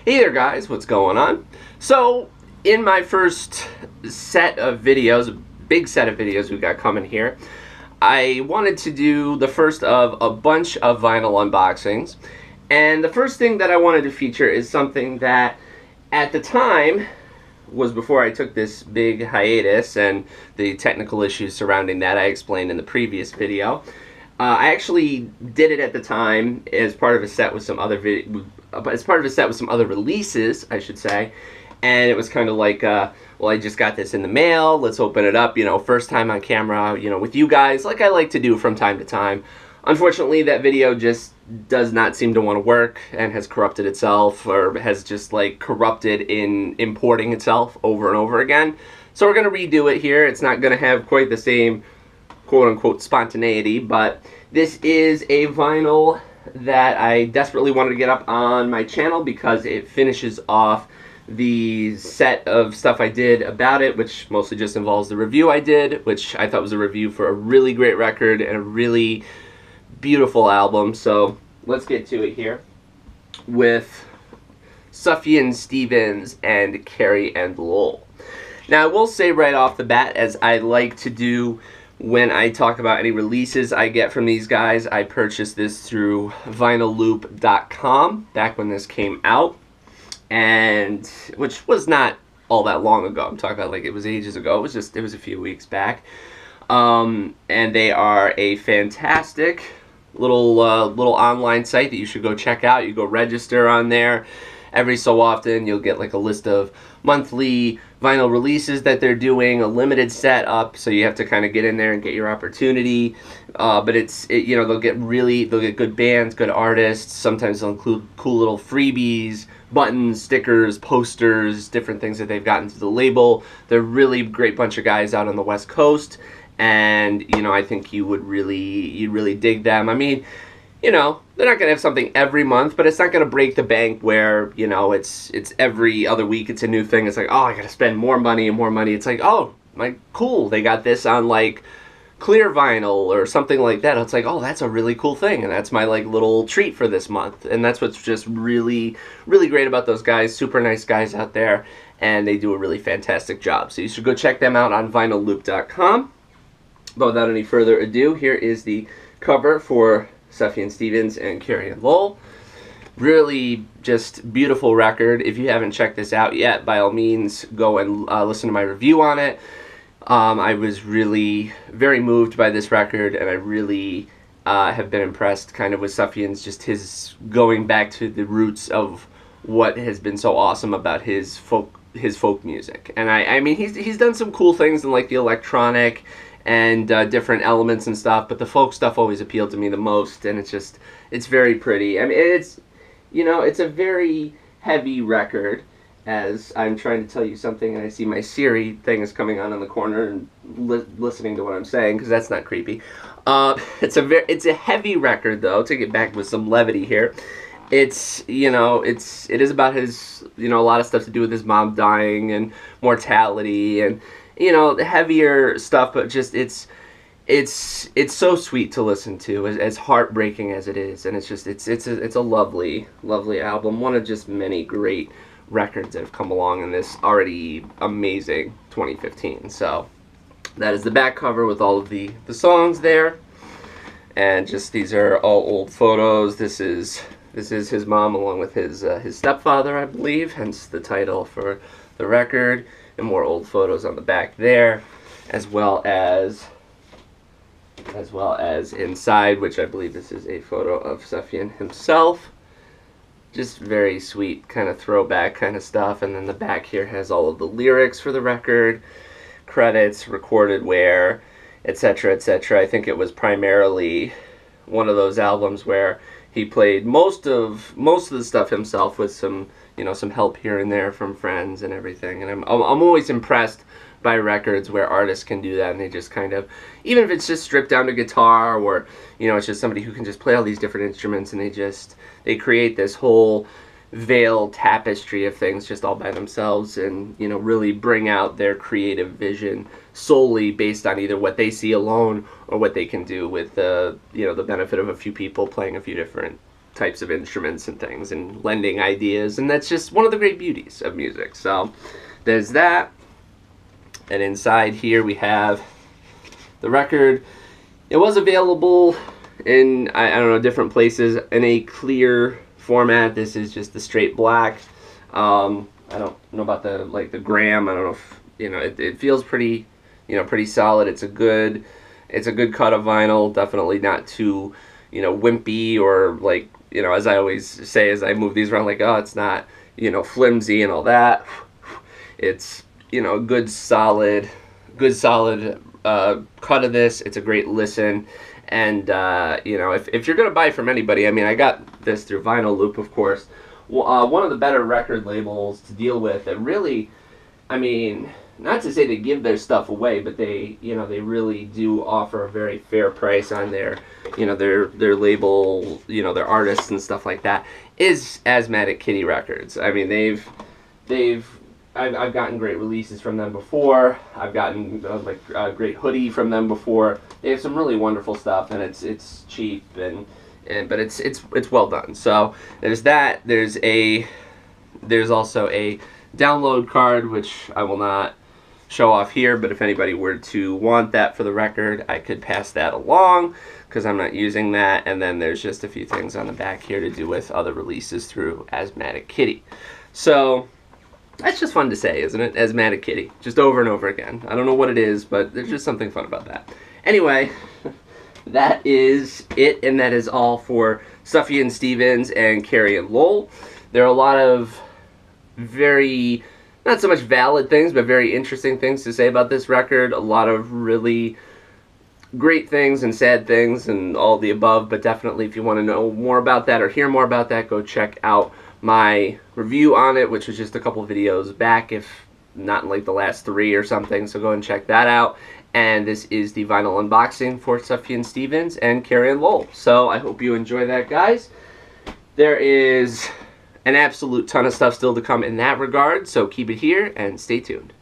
Hey there guys, what's going on? So, in my first set of videos, a big set of videos we got coming here, I wanted to do the first of a bunch of vinyl unboxings. And the first thing that I wanted to feature is something that, at the time, was before I took this big hiatus and the technical issues surrounding that I explained in the previous video. I actually did it at the time as part of a set with some other releases, I should say, and it was kind of like, well, I just got this in the mail, let's open it up, first time on camera, with you guys, like I like to do from time to time. Unfortunately, that video just does not seem to want to work and has corrupted itself, or has just like corrupted in importing itself over and over again. So we're going to redo it here. It's not going to have quite the same quote-unquote spontaneity, but this is a vinyl that I desperately wanted to get up on my channel because it finishes off the set of stuff I did about it, which mostly just involves the review I did, which I thought was a review for a really great record and a really beautiful album. So let's get to it here with Sufjan Stevens and Carrie Lowell. Now I will say right off the bat, as I like to do when I talk about any releases I get from these guys, I purchased this through vinylloop.com back when this came out, and which was not all that long ago. I'm talking about like it was ages ago. It was a few weeks back. And they are a fantastic little online site that you should go check out. You go register on there. Every so often you'll get like a list of monthly vinyl releases that they're doing, a limited setup, so you have to kind of get in there and get your opportunity. But they'll get good bands, good artists. Sometimes they'll include cool little freebies, buttons, stickers, posters, different things that they've gotten to the label. They're a really great bunch of guys out on the West Coast, and I think you'd really dig them. I mean, they're not going to have something every month, but it's not going to break the bank where, it's every other week it's a new thing. It's like, oh, I got to spend more money and more money. It's like, oh, cool, they got this on, like, clear vinyl or something like that. It's like, oh, that's a really cool thing, and that's my, like, little treat for this month. And that's what's just really, really great about those guys. Super nice guys out there, and they do a really fantastic job. So you should go check them out on vinylloop.com. But without any further ado, here is the cover for Sufjan Stevens and Carrie Lowell. Really just beautiful record. If you haven't checked this out yet, by all means go and listen to my review on it. I was really very moved by this record, and I really have been impressed kind of with Sufjan's, just his going back to the roots of what has been so awesome about his folk music. And I mean he's done some cool things in like the electronic and different elements and stuff, but the folk stuff always appealed to me the most, and it's very pretty. I mean, it's a very heavy record, as I'm trying to tell you something and I see my Siri thing is coming on in the corner and listening to what I'm saying, because that's not creepy. It's a heavy record, though, to get back with some levity here. It is about his, a lot of stuff to do with his mom dying and mortality and heavier stuff, but just it's so sweet to listen to, as heartbreaking as it is, and it's a lovely album, one of just many great records that have come along in this already amazing 2015. So that is the back cover with all of the songs there, and just these are all old photos. This is his mom along with his stepfather, I believe, hence the title for the record. And more old photos on the back there, as well as inside, which I believe this is a photo of Sufjan himself. Just very sweet kind of throwback kind of stuff. And then the back here has all of the lyrics for the record, credits, recorded where, etc., etc. I think it was primarily one of those albums where he played most of the stuff himself with some some help here and there from friends and everything. And I'm always impressed by records where artists can do that, and they just kind of, even if it's just stripped down to guitar, or it's just somebody who can just play all these different instruments, and they create this whole veiled tapestry of things just all by themselves, and really bring out their creative vision solely based on either what they see alone or what they can do with the benefit of a few people playing a few different types of instruments and things and lending ideas, and that's just one of the great beauties of music. So there's that. And inside here we have the record. It was available in, I don't know, different places in a clear format. This is just the straight black. I don't know about the gram. I don't know if, it feels pretty, pretty solid. It's a good cut of vinyl. Definitely not too, wimpy or as I always say as I move these around, oh, it's not, flimsy and all that. It's, a good solid cut of this. It's a great listen. And, if you're going to buy from anybody, I mean, I got this through Vinyl Loop, of course. One of the better record labels to deal with that really, I mean, not to say they give their stuff away, but they, they really do offer a very fair price on their, their label, their artists and stuff like that, is Asthmatic Kitty Records. I mean, I've gotten great releases from them before. I've gotten a great hoodie from them before. They have some really wonderful stuff, and it's cheap but it's well done. So there's that. There's also a download card, which I will not show off here, but if anybody were to want that for the record, I could pass that along because I'm not using that. And then there's just a few things on the back here to do with other releases through Asthmatic Kitty. So that's just fun to say, isn't it? Asthmatic Kitty, just over and over again. I don't know what it is, but there's just something fun about that. Anyway, that is it, and that is all for Sufjan Stevens and Carrie Lowell. There are a lot of very, not so much valid things, but very interesting things to say about this record. A lot of really great things and sad things and all the above, but definitely if you want to know more about that or hear more about that, go check out my review on it, which was just a couple of videos back, if not in the last 3 or something, so go and check that out. And this is the vinyl unboxing for Sufjan Stevens and Carrie Lowell. So I hope you enjoy that, guys. There is an absolute ton of stuff still to come in that regard, so keep it here and stay tuned.